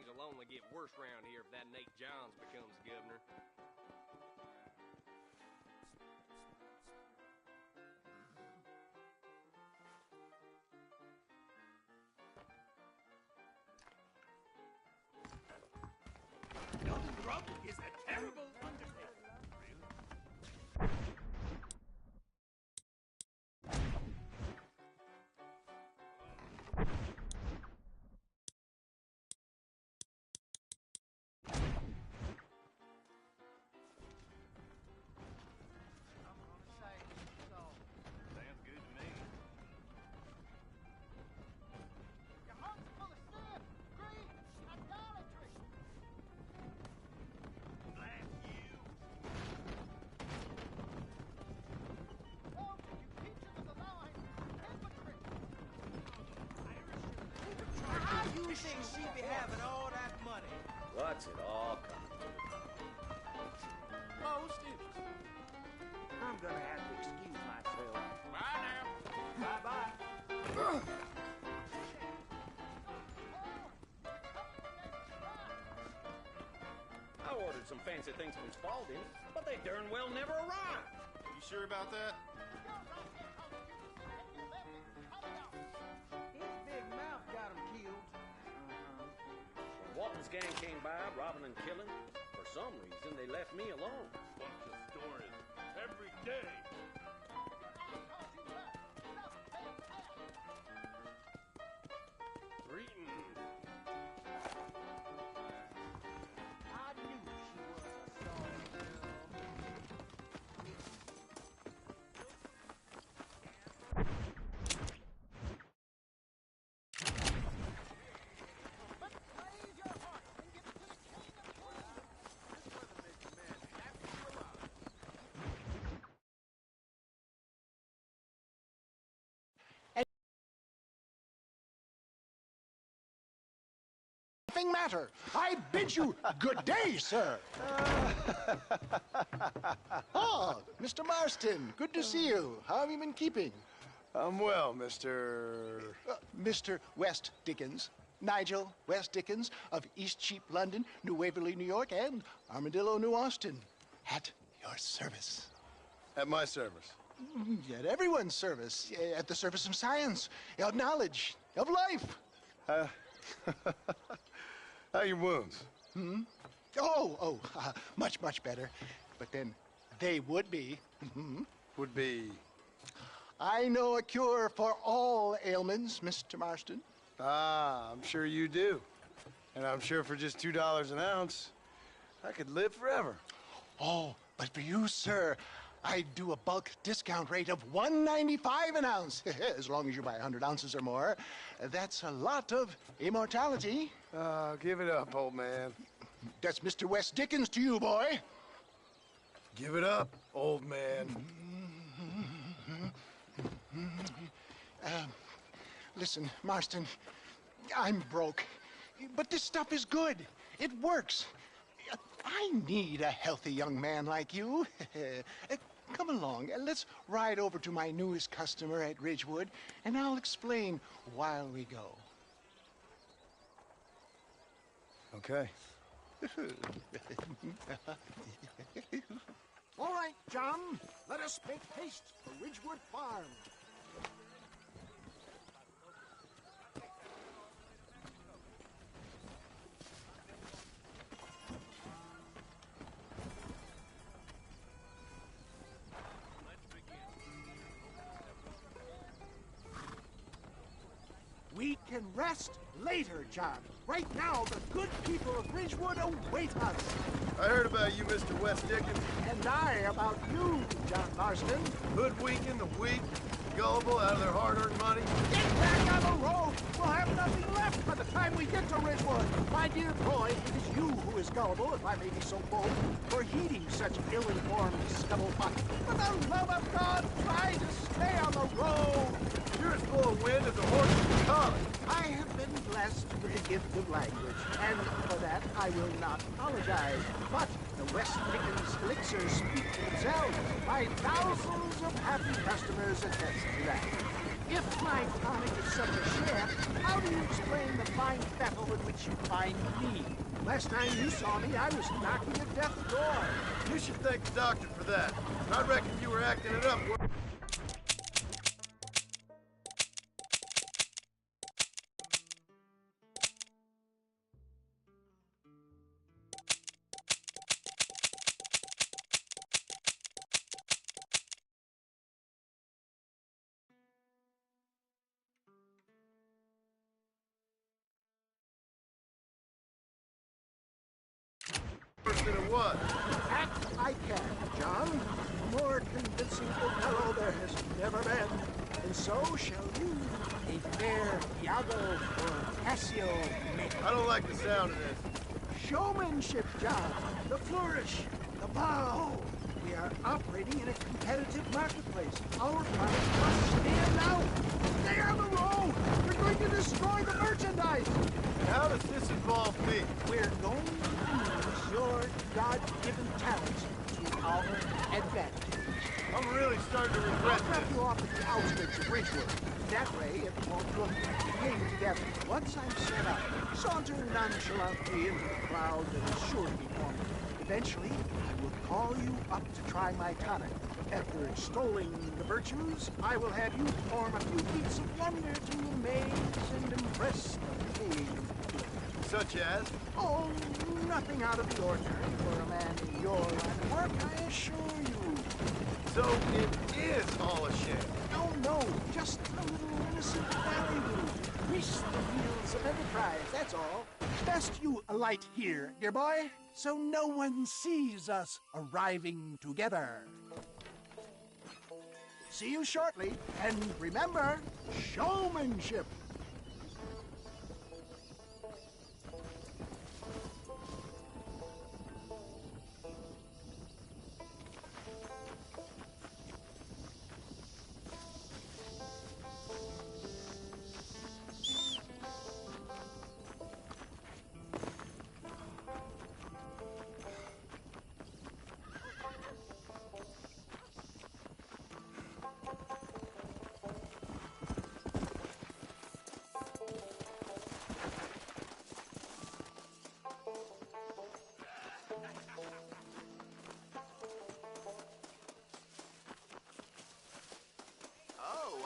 will only get worse around here if that Nate Johns becomes governor. Golden Grub is a terrible undertaking. She'd be having all that money. What's it all coming to? Most interesting. I'm gonna have to excuse myself. Bye now. Bye-bye. I ordered some fancy things from Spalding, but they darn well never arrived. You sure about that? His big mouth got him killed. Walton's gang came by, robbing and killing. For some reason, they left me alone. Bunch of stories every day. Greetings. I knew she was a sorry girl. Matter. I bid you good day, sir. Oh, Mr. Marston, good to see you. How have you been keeping? I'm well, Mr. Mr. West Dickens. Nigel West Dickens of East Cheap, London, New Waverly, New York, and Armadillo, New Austin. At your service. At my service. At everyone's service. At the service of science, of knowledge, of life. How are your wounds? Much, much better. But then they would be. Would be. I know a cure for all ailments, Mr. Marston. Ah, I'm sure you do. And I'm sure for just $2 an ounce, I could live forever. Oh, but for you, sir, I'd do a bulk discount rate of $1.95 an ounce, as long as you buy 100 ounces or more. That's a lot of immortality. Give it up, old man. That's Mr. West Dickens to you, boy. Give it up, old man. Listen, Marston, I'm broke, but this stuff is good. It works. I need a healthy young man like you. Come along, let's ride over to my newest customer at Ridgewood, and I'll explain while we go. Okay. All right, John, let us make haste for Ridgewood Farm. We can rest later, John. Right now, the good people of Ridgewood await us. I heard about you, Mr. West Dickens. And I about you, John Marston. Hoodwinking the weak, gullible out of their hard-earned money. Get back on the road! We'll have nothing left by the time we get to Ridgewood. My dear boy, it is you who is gullible, if I may be so bold, for heeding such ill-informed scuttlebutt. For the love of God, try to stay on the road! You're as full of wind as a horse in college. I have been blessed with the gift of language, and for that I will not apologize. But the West Dickens elixirs speak for themselves. My thousands of happy customers attest to that. If my tonic is such a share, I How do you explain the fine fettle in which you find me? Last time you saw me, I was knocking at death's door. You should thank the doctor for that. I reckon you were acting it up. Worse than it was. That I can, John. More convincing fellow there has never been. And so shall you, a fair Iago or Cassio make. I don't like the sound of this. Showmanship, John. The flourish, the bow. We are operating in a competitive marketplace. Our products must stand out. Stay on the road. We're going to destroy the merchandise. How does this involve me? We're going to use your God-given talents to our advantage. I'm really starting to regret I'll drop this. you off at the outskirts of Ridgewood. That way, it won't look like we came together. Once I'm set up, saunter nonchalantly into the crowd that is sure to be forming. Eventually, I will call you up to try my tonic. After extolling the virtues, I will have you perform a few feats of wonder to amaze and impress the page. Such as? Oh, nothing out of the ordinary for a man in your line of work, I assure you. So it is all a sham. No, just a little innocent valley route. Grease the wheels of enterprise, that's all. Best you alight here, dear boy, so no one sees us arriving together. See you shortly, and remember, showmanship.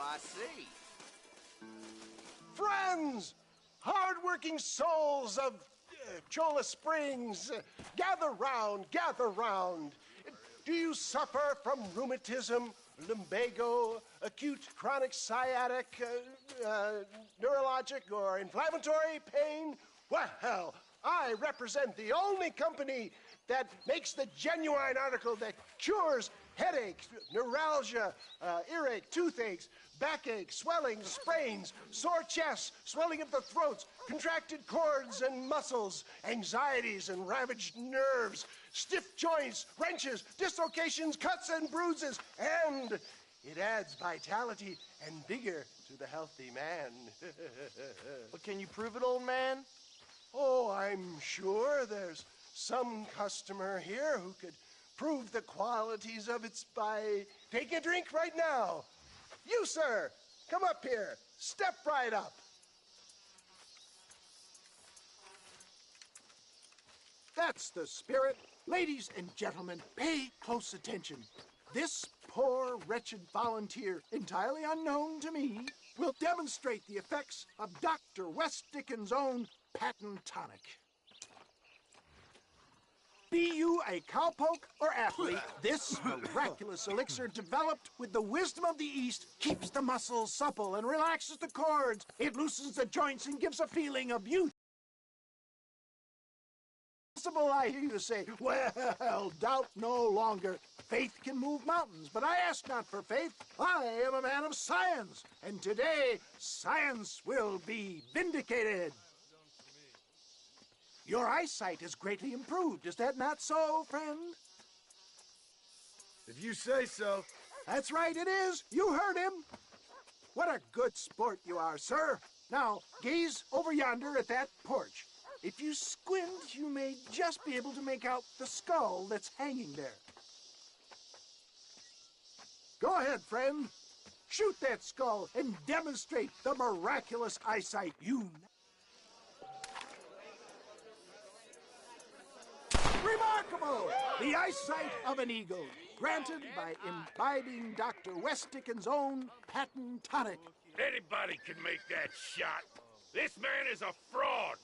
I see. Friends, hard-working souls of Cholla Springs, gather round, gather round. Do you suffer from rheumatism, lumbago, acute chronic sciatic, neurologic, or inflammatory pain? Well, I represent the only company that makes the genuine article that cures headaches, neuralgia, earache, toothaches, backache, swelling, sprains, sore chests, swelling of the throats, contracted cords and muscles, anxieties and ravaged nerves, stiff joints, wrenches, dislocations, cuts and bruises, and it adds vitality and vigor to the healthy man. But can you prove it, old man? Oh, I'm sure there's some customer here who could prove the qualities of it by taking a drink right now. You, sir, come up here. Step right up. That's the spirit. Ladies and gentlemen, pay close attention. This poor, wretched volunteer, entirely unknown to me, will demonstrate the effects of Dr. West Dickens' own patent tonic. Be you a cowpoke or athlete, this miraculous elixir developed with the wisdom of the East keeps the muscles supple and relaxes the cords. It loosens the joints and gives a feeling of youth. I hear you say, well, doubt no longer. Faith can move mountains, but I ask not for faith. I am a man of science, and today science will be vindicated. Your eyesight is greatly improved. Is that not so, friend? If you say so. That's right, it is. You heard him. What a good sport you are, sir. Now, gaze over yonder at that porch. If you squint, you may just be able to make out the skull that's hanging there. Go ahead, friend. Shoot that skull and demonstrate the miraculous eyesight you... Remarkable! The eyesight of an eagle, granted by imbibing Dr. West Dickens' own patent tonic. Anybody can make that shot. This man is a fraud.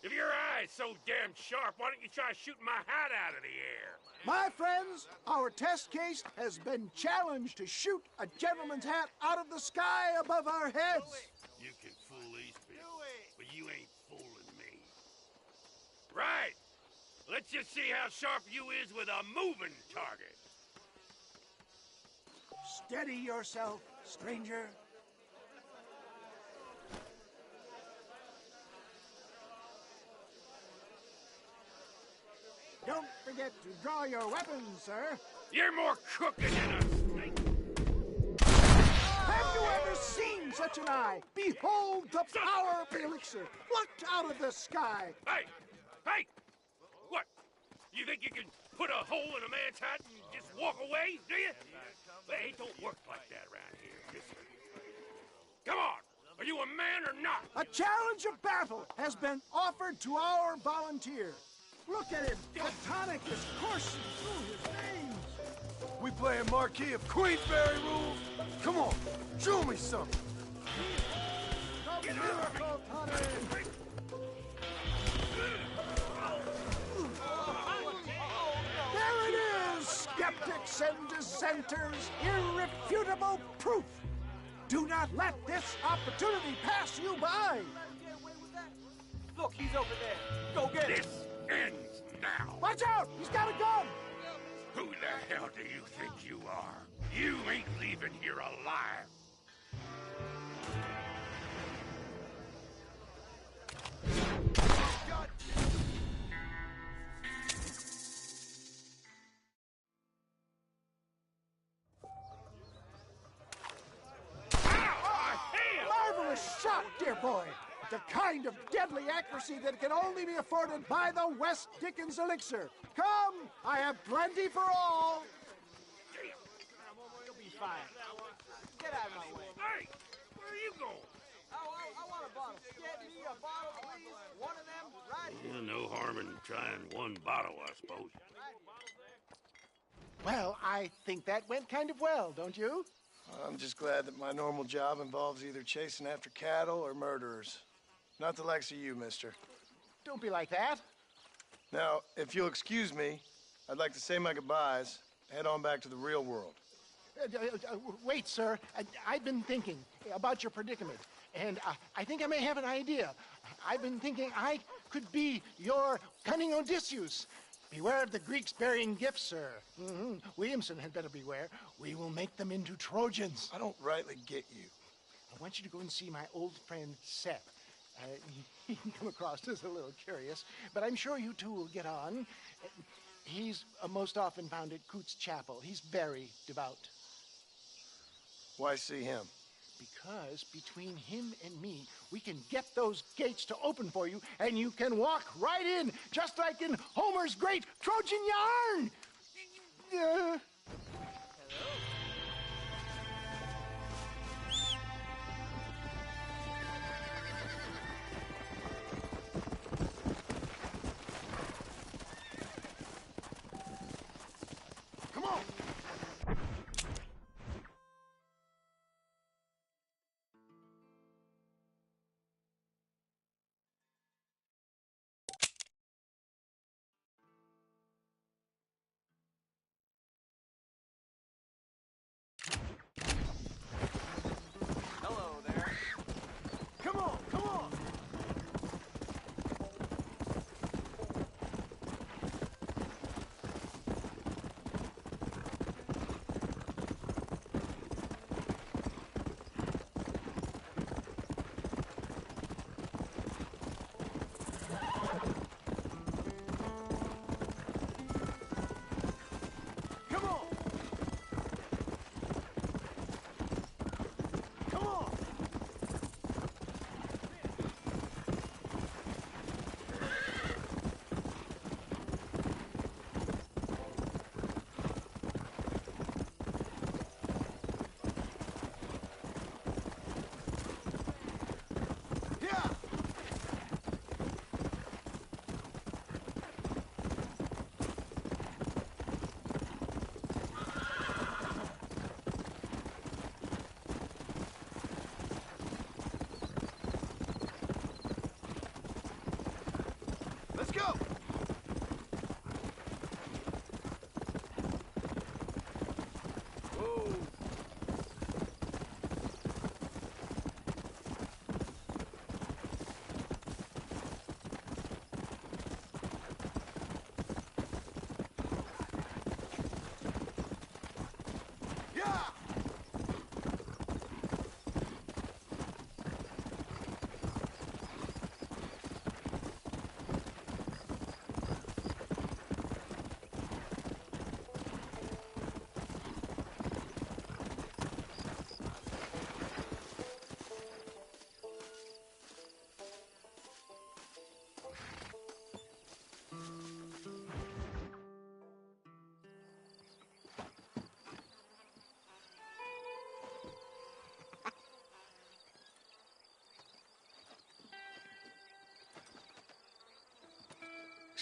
If your eye's so damn sharp, why don't you try shooting my hat out of the air? My friends, our test case has been challenged to shoot a gentleman's hat out of the sky above our heads. You can fool these people, but you ain't fooling me. Right. Let's just see how sharp you is with a moving target. Steady yourself, stranger. Don't forget to draw your weapons, sir. You're more crooked than a snake. Have you ever seen such an eye? Behold the power of the elixir, plucked out of the sky. Hey! Hey! What? You think you can put a hole in a man's hat and just walk away, do you? Hey, it don't work like that around here, mister. Come on! Are you a man or not? A challenge of battle has been offered to our volunteer. Look at him. The tonic is coursing through his veins. We playing Marquis of Queensberry rules? Come on, show me something. The miracle tonic. There it is, skeptics and dissenters. Irrefutable proof. Do not let this opportunity pass you by. Look, he's over there. Go get him. This ends now. Watch out! He's got a gun! Who the hell do you think you are? You ain't leaving here alive. Marvelous shot, dear boy. The kind of deadly accuracy that can only be afforded by the West Dickens elixir. Come, I have plenty for all. You'll be fine. Get out of my way. Hey, where are you going? I want a bottle. Get me a bottle, please. One of them, right here. No harm in trying one bottle, I suppose. Well, I think that went kind of well, don't you? I'm just glad that my normal job involves either chasing after cattle or murderers. Not the likes of you, mister. Don't be like that. Now, if you'll excuse me, I'd like to say my goodbyes, head on back to the real world. Wait, sir. I've been thinking about your predicament, and I think I may have an idea. I've been thinking I could be your cunning Odysseus. Beware of the Greeks burying gifts, sir. Williamson had better beware. We will make them into Trojans. I don't rightly get you. I want you to go and see my old friend Seth. He can come across as a little curious, but I'm sure you two will get on. He's most often found at Coots Chapel. He's very devout. Why see him? Because between him and me, we can get those gates to open for you, and you can walk right in, just like in Homer's great Trojan yarn!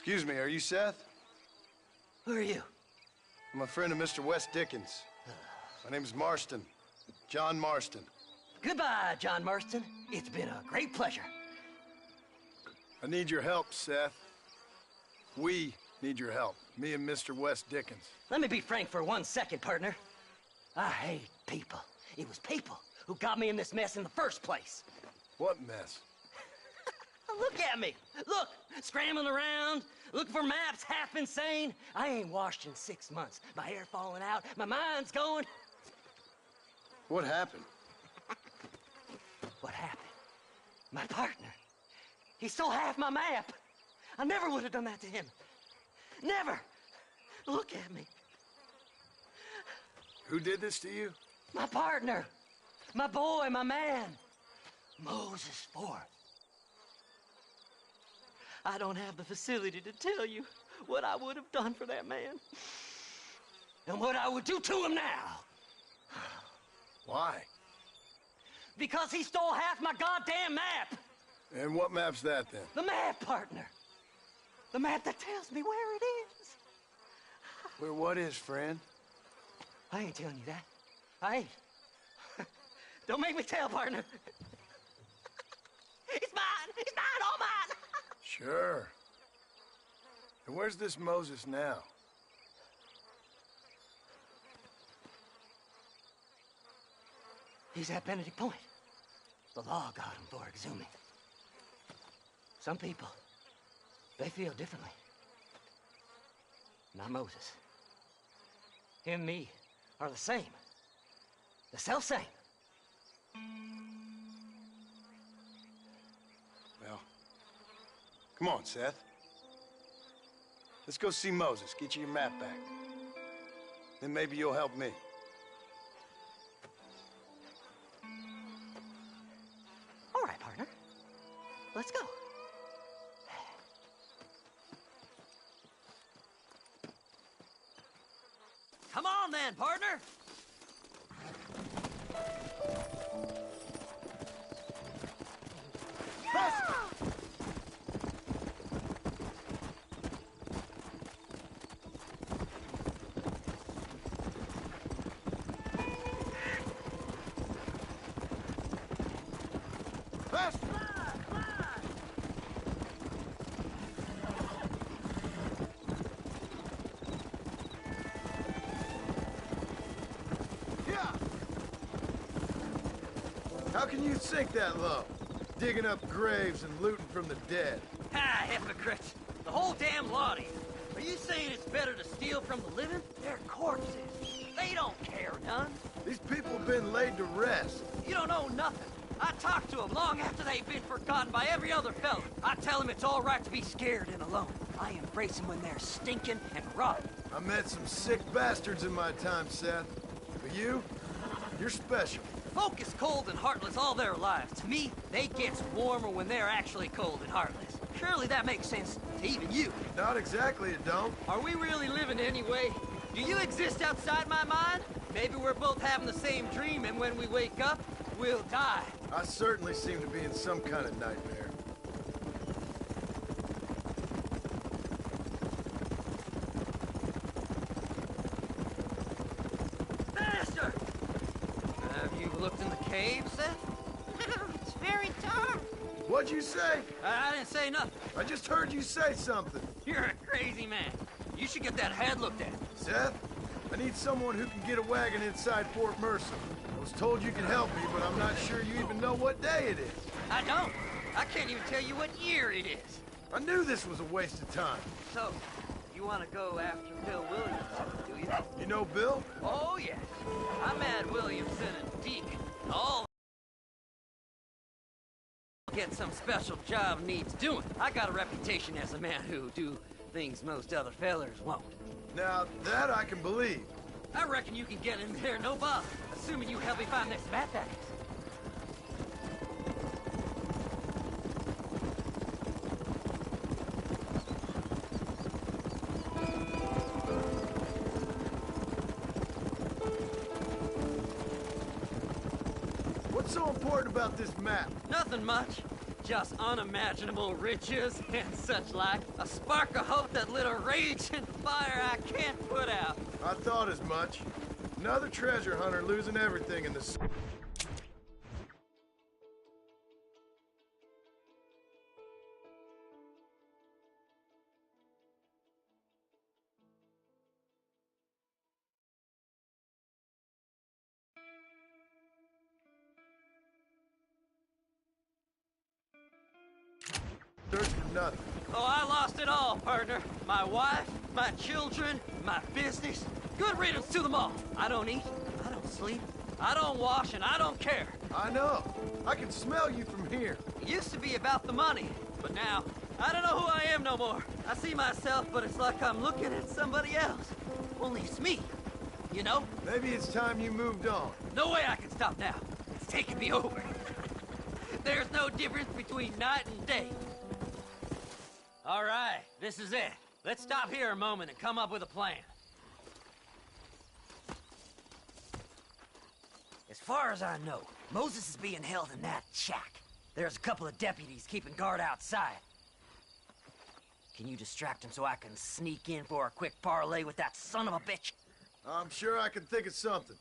Excuse me, are you Seth? Who are you? I'm a friend of Mr. Wes Dickens. My name's Marston. John Marston. Goodbye, John Marston. It's been a great pleasure. I need your help, Seth. We need your help. Me and Mr. Wes Dickens. Let me be frank for 1 second, partner. I hate people. It was people who got me in this mess in the first place. What mess? Look at me. Look, scrambling around, looking for maps, half insane. I ain't washed in 6 months. My hair falling out, my mind's going. What happened? What happened? My partner. He stole half my map. I never would have done that to him. Never. Look at me. Who did this to you? My partner. My boy, my man. Moses Ford. I don't have the facility to tell you what I would have done for that man. And what I would do to him now. Why? Because he stole half my goddamn map. And what map's that, then? The map, partner. The map that tells me where it is. Where what is, friend? I ain't telling you that. I ain't. Don't make me tell, partner. It's mine. It's mine, all mine. Sure. And where's this Moses now? He's at Benedict Point. The law got him for exhuming. Some people, they feel differently. Not Moses. Him and me are the same. The self-same. Well, come on, Seth. Let's go see Moses, get you your map back. Then maybe you'll help me. All right, partner. Let's go. Come on then, partner. How can you sink that low? Digging up graves and looting from the dead. Ah, hypocrites. The whole damn lot of you. Are you saying it's better to steal from the living? They're corpses. They don't care none. These people have been laid to rest. You don't know nothing. I talk to them long after they've been forgotten by every other fella. I tell them it's all right to be scared and alone. I embrace them when they're stinking and rotten. I met some sick bastards in my time, Seth. But you're special. Folk is cold and heartless all their lives. To me, they gets warmer when they're actually cold and heartless. Surely that makes sense to even you. Not exactly, it don't. Are we really living anyway? Do you exist outside my mind? Maybe we're both having the same dream, and when we wake up, we'll die. I certainly seem to be in some kind of nightmare. Master! Have you looked in the cave, Seth? It's very dark. What'd you say? I didn't say nothing. I just heard you say something. You're a crazy man. You should get that head looked at. Seth, I need someone who can get a wagon inside Fort Mercer. I was told you could help me, but I'm not sure you even know what day it is. I don't. I can't even tell you what year it is. I knew this was a waste of time. So, you want to go after Bill Williamson, do you? You know Bill? Oh, yes. I met Williamson and Deacon. All get some special job needs doing. I got a reputation as a man who do things most other fellers won't. Now, that I can believe. I reckon you can get in there, no bother, assuming you help me find this map that is. What's so important about this map? Nothing much. Just unimaginable riches and such like. A spark of hope that lit a raging fire I can't put out. I thought as much. Another treasure hunter losing everything in this. Search for nothing. Oh, I lost it all, partner. My wife, my children, my business. Good riddance to them all. I don't eat, I don't sleep, I don't wash, and I don't care. I know. I can smell you from here. It used to be about the money, but now, I don't know who I am no more. I see myself, but it's like I'm looking at somebody else. Only it's me, you know? Maybe it's time you moved on. No way I can stop now. It's taking me over. There's no difference between night and day. All right, this is it. Let's stop here a moment and come up with a plan. As far as I know, Moses is being held in that shack. There's a couple of deputies keeping guard outside. Can you distract him so I can sneak in for a quick parlay with that son of a bitch? I'm sure I can think of something.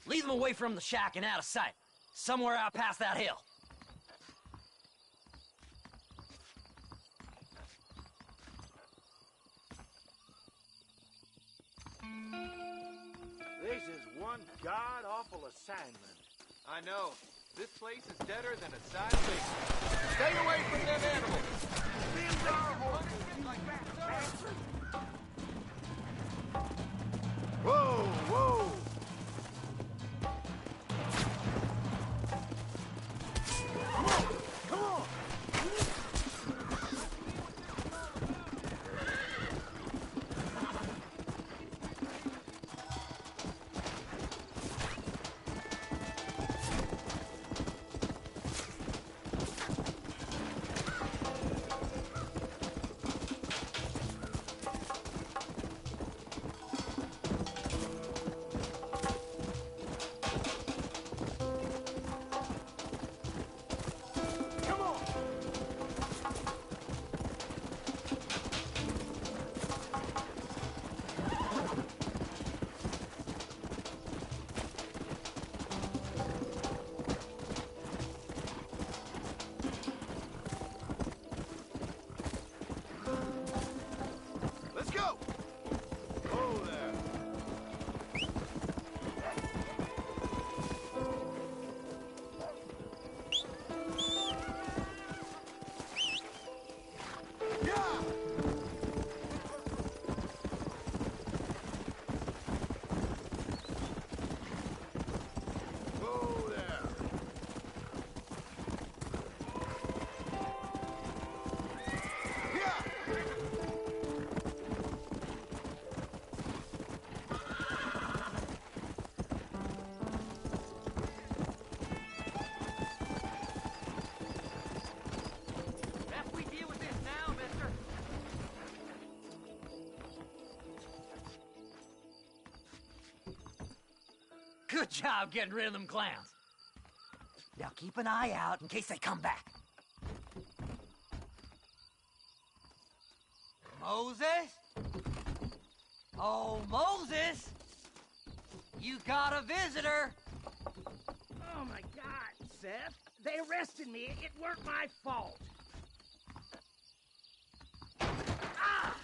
Lead them away from the shack and out of sight. Somewhere out past that hill. This is one god-awful assignment. I know. This place is deader than a side pig. Stay away from them animals. These are punishment like that, sir. Whoa, whoa! Come on! Good job getting rid of them clowns. Now keep an eye out in case they come back. Moses? Oh, Moses! You got a visitor! Oh my God, Seth. They arrested me. It weren't my fault. Ah!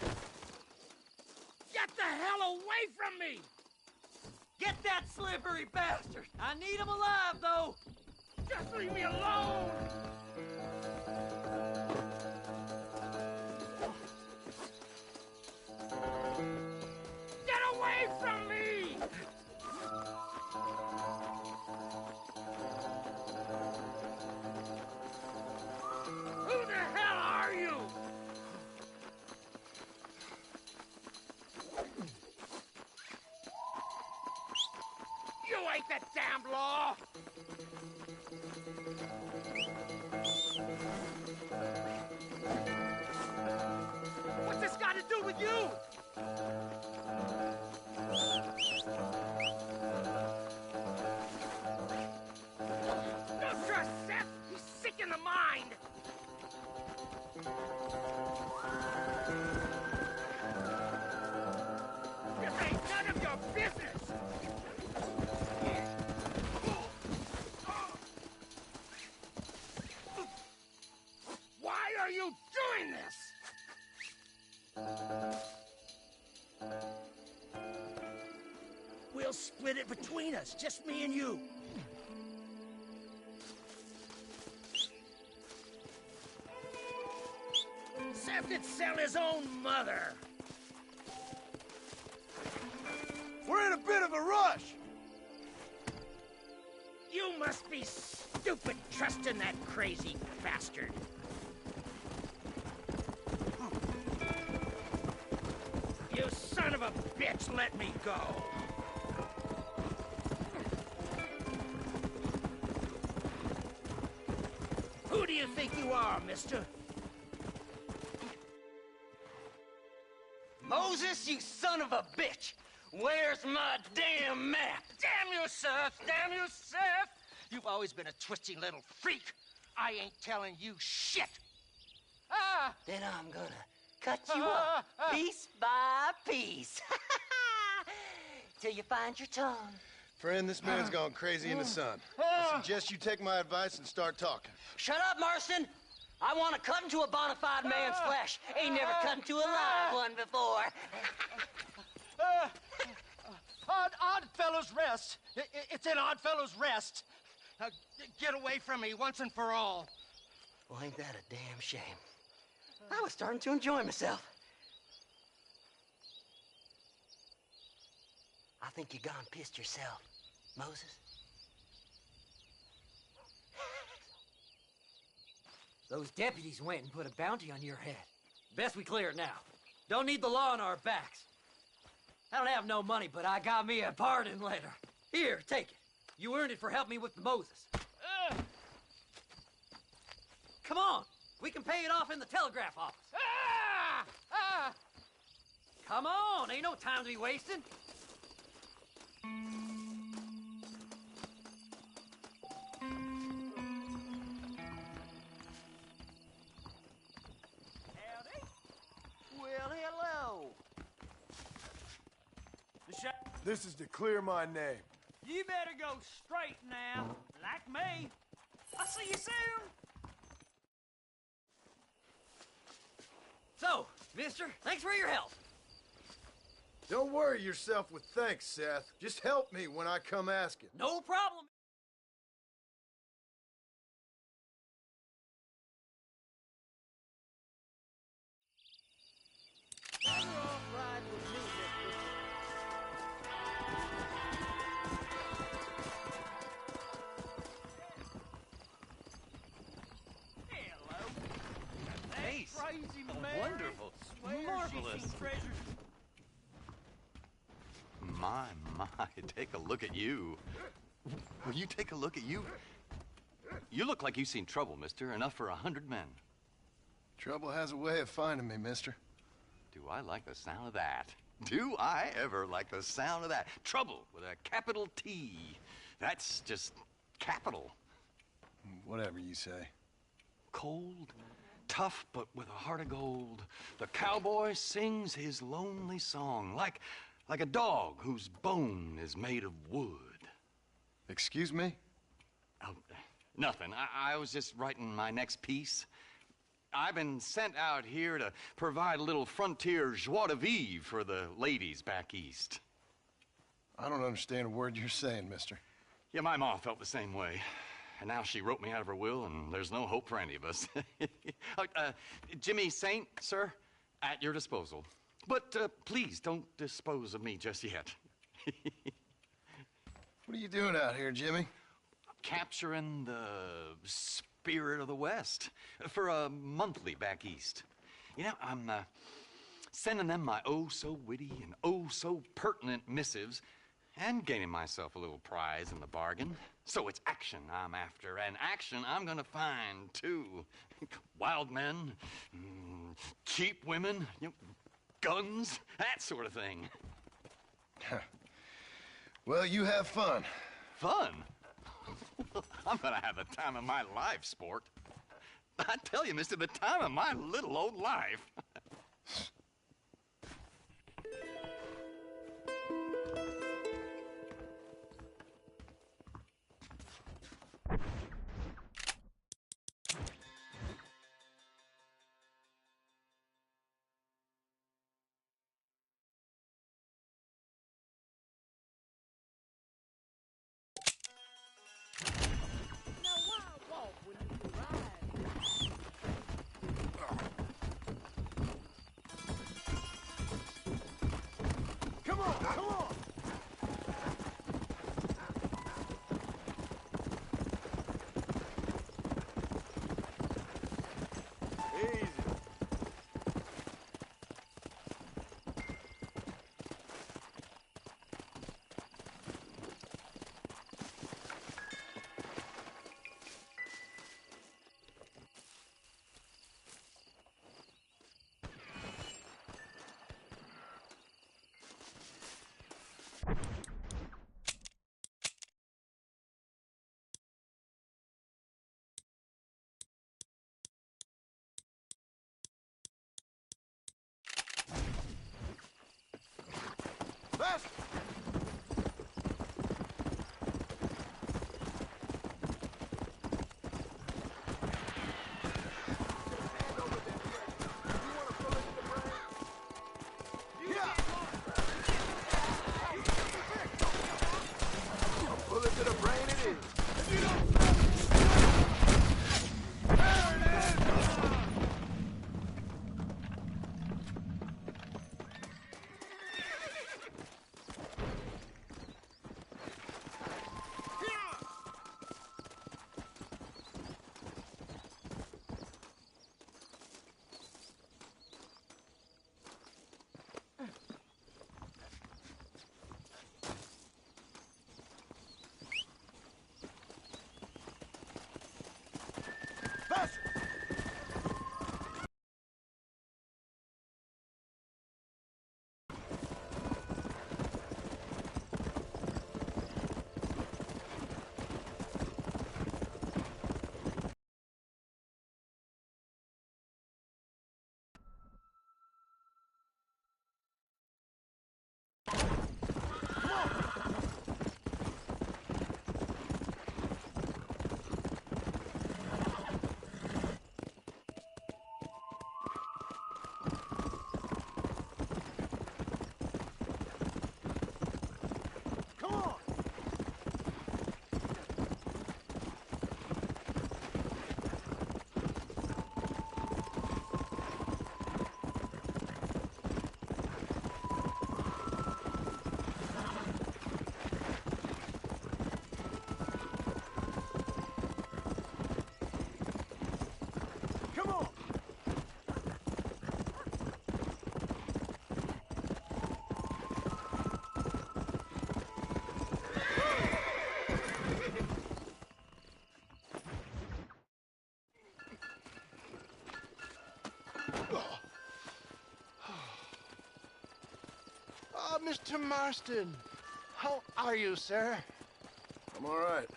Get the hell away from me! Get that slippery bastard! I need him alive, though! Just leave me alone! Get away from me! Who the hell are you? break that damn law! What's this got to do with you? Don't trust Seth! He's sick in the mind! This ain't none of your business! Why are you doing this? We'll split it between us, just me and you. Seth could sell his own mother. We're in a bit of a rush. You must be stupid trusting that crazy bastard. You son of a bitch, let me go. Who do you think you are, mister? Moses, you son of a bitch! Where's my damn map? Damn you, Seth! Damn you, Seth! You've always been a twisty little freak. I ain't telling you shit. Ah! Then I'm gonna cut you up piece by piece. Till you find your tongue. Friend, this man's gone crazy in the sun. I suggest you take my advice and start talking. Shut up, Marston! I want to cut into a bona fide man's flesh. Ain't never cut into a live one before. Odd Fellow's Rest. It's in Odd Fellow's Rest. Now, get away from me once and for all. Well, ain't that a damn shame? I was starting to enjoy myself. I think you gone pissed yourself, Moses. Those deputies went and put a bounty on your head. Best we clear it now. Don't need the law on our backs. I don't have no money, but I got me a pardon letter. Here, take it. You earned it for helping me with the Moses. Come on. We can pay it off in the telegraph office. Come on. Ain't no time to be wasting. Well, hello. This is to clear my name. You better go straight now, like me. I'll see you soon. So, mister, thanks for your help. Don't worry yourself with thanks, Seth. Just help me when I come asking. No problem. Crazy man. Wonderful. Swears Marvelous. she's seen treasures. My, take a look at you. Will you take a look at you? You look like you've seen trouble, mister. Enough for 100 men. Trouble has a way of finding me, mister. Do I like the sound of that? Do I ever like the sound of that? Trouble with a capital T. That's just capital. Whatever you say. Cold, tough, but with a heart of gold. The cowboy sings his lonely song like a dog whose bone is made of wood. Excuse me? Oh, nothing. I was just writing my next piece. I've been sent out here to provide a little frontier joie de vivre for the ladies back east. I don't understand a word you're saying, mister. Yeah, my ma felt the same way. And now she wrote me out of her will, and there's no hope for any of us. Jimmy Saint, sir, at your disposal. But please don't dispose of me just yet. What are you doing out here, Jimmy? Capturing the spirit of the West for a monthly back east. You know, I'm sending them my oh-so-witty and oh-so-pertinent missives And gaining myself a little prize in the bargain. So it's action I'm after, and action I'm gonna find, too. Wild men, cheap women, guns, that sort of thing. Well, you have fun. Fun? I'm gonna have the time of my life, sport. I tell you, mister, the time of my little old life. Come on, come on! Easy. Fast! Bullet to the brain it is. Mr. Marston, how are you, sir? I'm all right.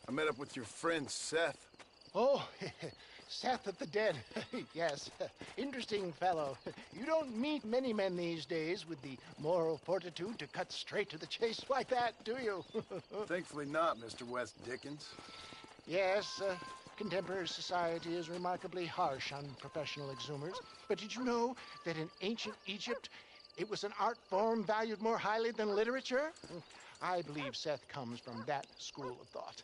I met up with your friend, Seth. Oh, Seth of the Dead. Yes, interesting fellow. You don't meet many men these days with the moral fortitude to cut straight to the chase like that, do you? Thankfully not, Mr. West Dickens. Yes, contemporary society is remarkably harsh on professional exhumers. But did you know that in ancient Egypt, it was an art form valued more highly than literature? I believe Seth comes from that school of thought.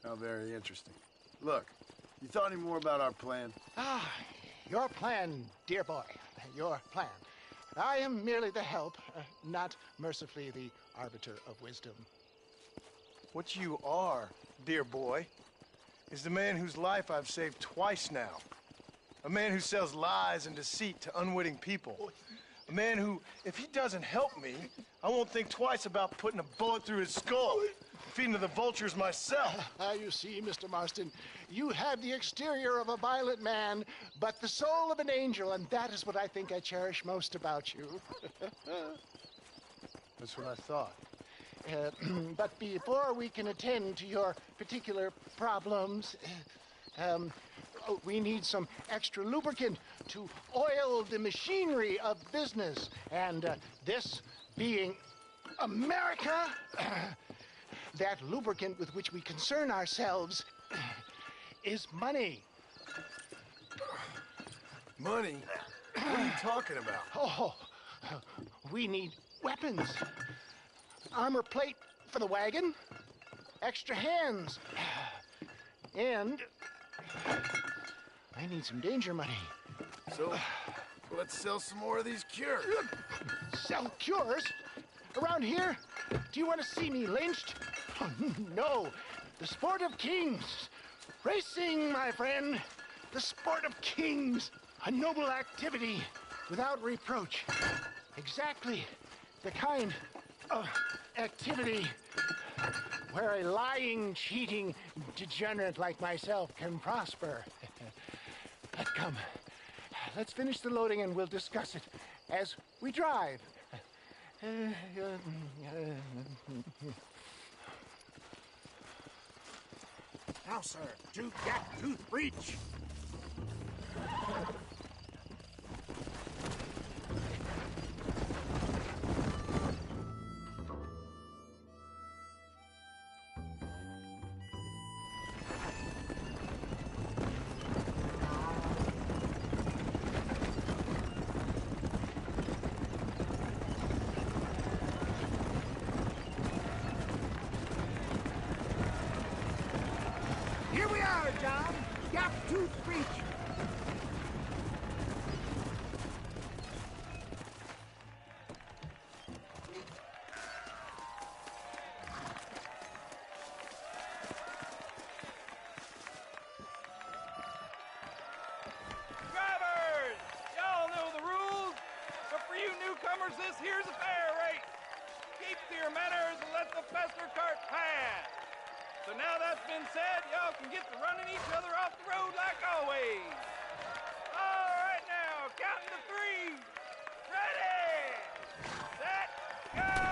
How very interesting. Look, you thought any more about our plan? Ah, your plan, dear boy, your plan. I am merely the help, not mercifully the arbiter of wisdom. What you are, dear boy, is the man whose life I've saved twice now. A man who sells lies and deceit to unwitting people. A man who, if he doesn't help me, I won't think twice about putting a bullet through his skull. Feeding to the vultures myself. You see, Mr. Marston, you have the exterior of a violent man, but the soul of an angel, and that is what I think I cherish most about you. That's what I thought. But before we can attend to your particular problems, we need some extra lubricant to oil the machinery of business. And this being America, that lubricant with which we concern ourselves is money. Money? What are you talking about? Oh, we need weapons. Armor plate for the wagon, extra hands, and I need some danger money. So, let's sell some more of these cures. Sell cures? Around here? Do you want to see me lynched? Oh, no. The sport of kings. Racing, my friend. The sport of kings. A noble activity without reproach. Exactly the kind of activity where a lying, cheating degenerate like myself can prosper. But come, let's finish the loading and we'll discuss it as we drive. Now, sir, to gap-tooth breach. Here we are, John. Gap-tooth breach. Drivers! Y'all know the rules, but for you newcomers, this here's a fair rate. Keep to your manners and let the fester cart pass. So now that's been said, y'all can get to running each other off the road like always. All right now, counting to three. Ready, set, go!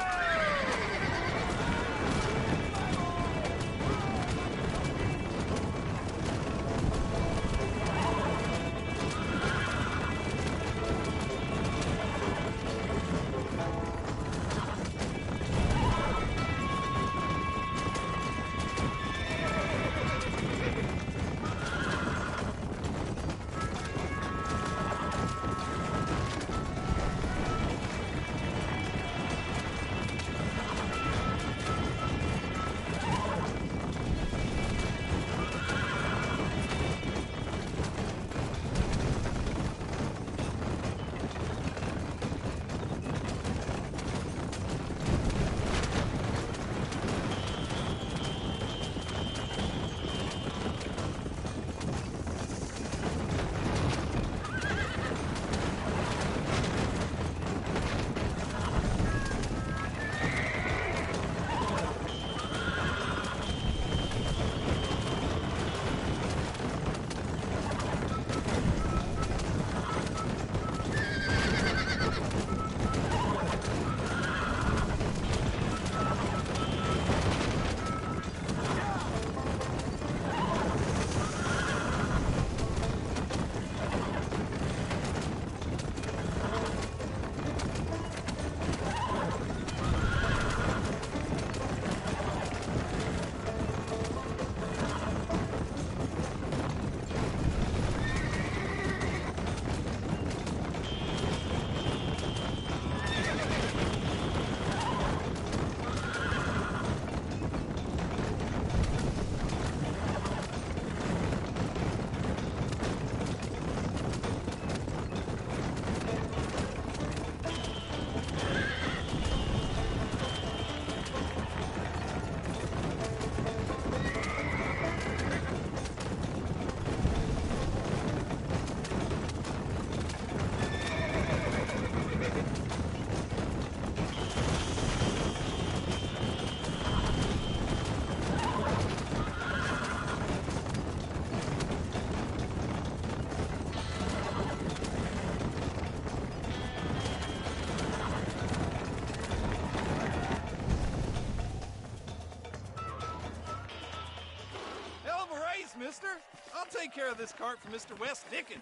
take care of this cart for Mr. West Dickens.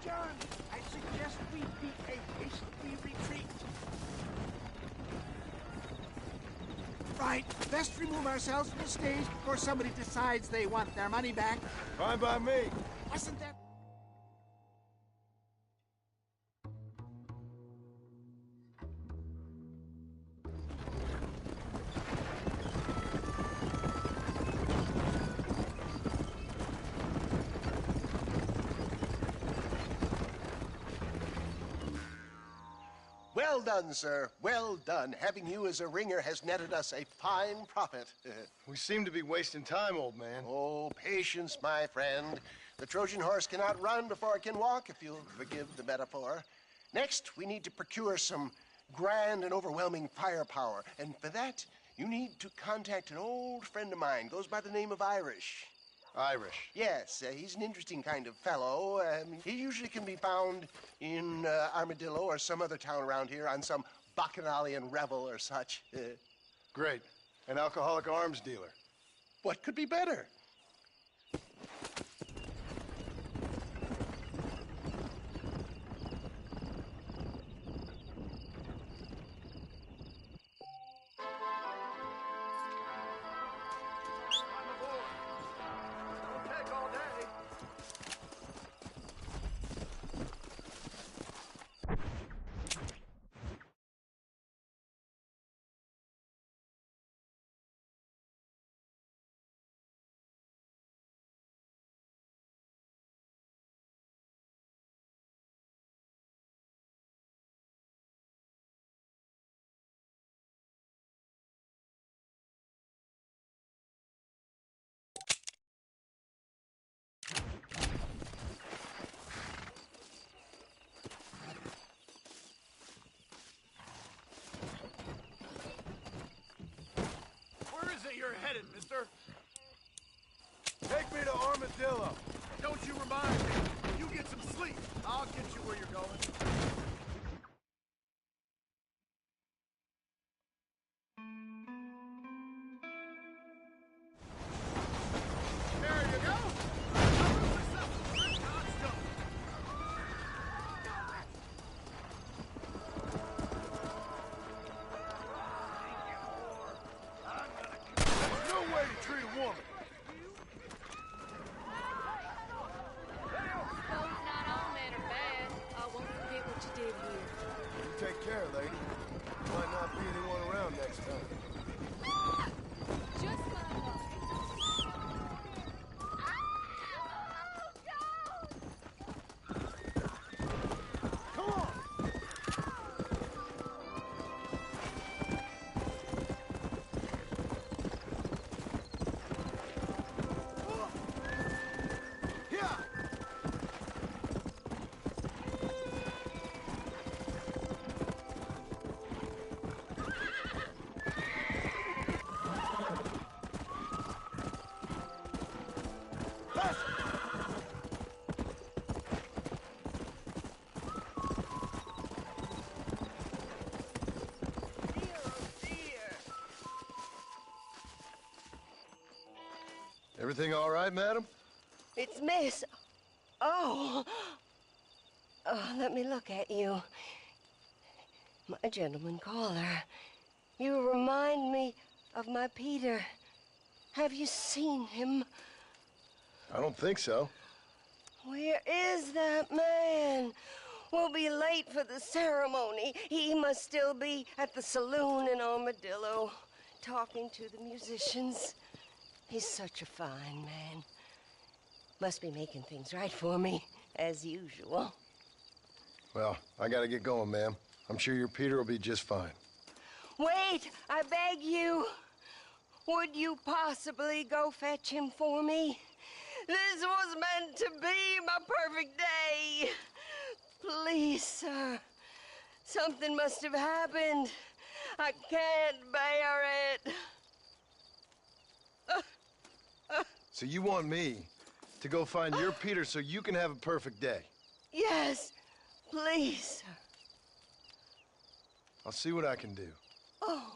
John, I suggest we beat a hasty retreat. Right, best remove ourselves from the stage before somebody decides they want their money back. Fine by me. Wasn't that... Well done, sir. Well done. Having you as a ringer has netted us a fine profit. We seem to be wasting time, old man. Oh, patience, my friend. The Trojan horse cannot run before it can walk, if you'll forgive the metaphor. Next, we need to procure some grand and overwhelming firepower. And for that, you need to contact an old friend of mine. Goes by the name of Irish. Irish? Yes, he's an interesting kind of fellow. He usually can be found in Armadillo or some other town around here on some bacchanalian revel or such. Great. An alcoholic arms dealer. What could be better? Where is it you're headed, mister? Take me to Armadillo. Don't you remind me. You get some sleep. I'll get you where you're going. There you go. There's no way to treat a woman. Take care, lady. Might not be anyone around next time. Come on! Yeah! Everything all right, madam? It's Miss. Oh. Oh, let me look at you. My gentleman caller. You remind me of my Peter. Have you seen him? I don't think so. Where is that man? We'll be late for the ceremony. He must still be at the saloon in Armadillo, talking to the musicians. He's such a fine man. Must be making things right for me, as usual. Well, I gotta get going, ma'am. I'm sure your Peter will be just fine. Wait, I beg you. Would you possibly go fetch him for me? This was meant to be my perfect day. Please, sir. Something must have happened. I can't bear it. So you want me to go find your Peter so you can have a perfect day? Yes, please, sir. I'll see what I can do. Oh.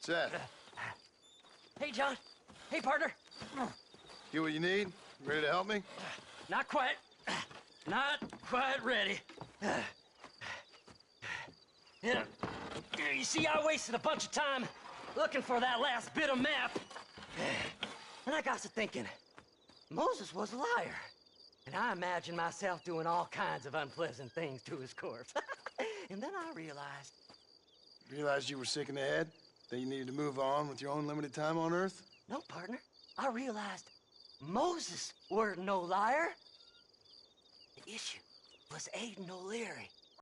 Seth, Hey, John. Hey, partner. get what you need? Ready to help me? Not quite. Not quite ready. Yeah. You see, I wasted a bunch of time looking for that last bit of map. And I got to thinking, Moses was a liar. And I imagined myself doing all kinds of unpleasant things to his corpse. And then I realized... Realized you were sick in the head? That you needed to move on with your own limited time on Earth? No, partner. I realized Moses weren't no liar. The issue was Aiden O'Leary.